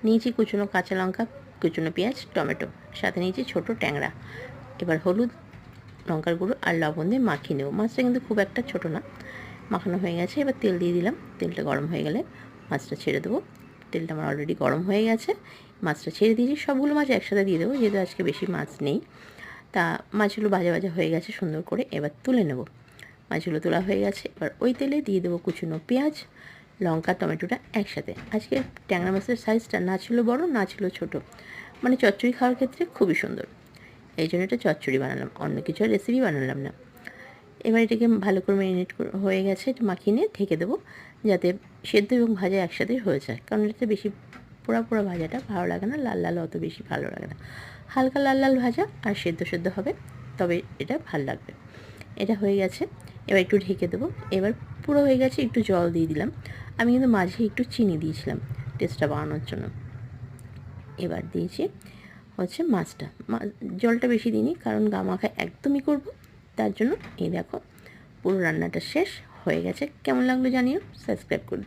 নিয়েছি কুচনো কাঁচা লঙ্কা, কুচনো পেঁয়াজ, টমেটো, সাথে নিয়েছি ছোটো ট্যাংরা। এবার হলুদ, লঙ্কার গুঁড়ো আর লবণ দিয়ে মাখিয়ে নেব। মাছটা কিন্তু খুব একটা ছোটো না। মাখানো হয়ে গেছে, এবার তেল দিয়ে দিলাম। তেলটা গরম হয়ে গেলে মাছটা ছেড়ে দেবো। তেলটা আমার অলরেডি গরম হয়ে গেছে, মাছটা ছেড়ে দিয়েছি। সবগুলো মাছ একসাথে দিয়ে দেবো, যেহেতু আজকে বেশি মাছ নেই। তা মাছগুলো ভাজা ভাজা হয়ে গেছে সুন্দর করে, এবার তুলে নেব। মাছগুলো তোলা হয়ে গেছে, এবার ওই তেলে দিয়ে দেবো কুচনো পেঁয়াজ, লঙ্কা, টমেটোটা একসাথে। আজকে ট্যাংরা মাছের সাইজটা না ছিল বড় না ছিল ছোট, মানে চচ্চড়ি খাওয়ার ক্ষেত্রে খুবই সুন্দর। এই জন্য এটা চচ্চড়ি বানালাম, অন্য কিছু রেসিপি বানালাম না। এবার এটাকে ভালো করে ম্যারিনেট হয়ে গেছে, একটু মাখিয়ে নিয়ে ঢেকে দেবো, যাতে সেদ্ধ এবং ভাজা একসাথে হয়ে যায়। কারণ এটাতে বেশি পোড়া পোড়া ভাজাটা ভালো লাগে না, লাল লাল অত বেশি ভালো লাগে না। হালকা লাল লাল ভাজা আর সেদ্ধ সেদ্ধ হবে, তবে এটা ভালো লাগবে। এটা হয়ে গেছে, এবার একটু ঢেকে দেবো। এবার পুরো হয়ে গেছে, একটু জল দিয়ে দিলাম। আমি কিন্তু মাঝে একটু চিনি দিয়েছিলাম টেস্টটা বাড়ানোর জন্য। এবার দিয়েছি হচ্ছে মাছটা। জলটা বেশি দিইনি, কারণ গা মাখা একদমই করব, তার জন্য। এই দেখো পুরো রান্নাটা শেষ হয়ে গেছে। কেমন লাগলো জানিও, সাবস্ক্রাইব করে দিও।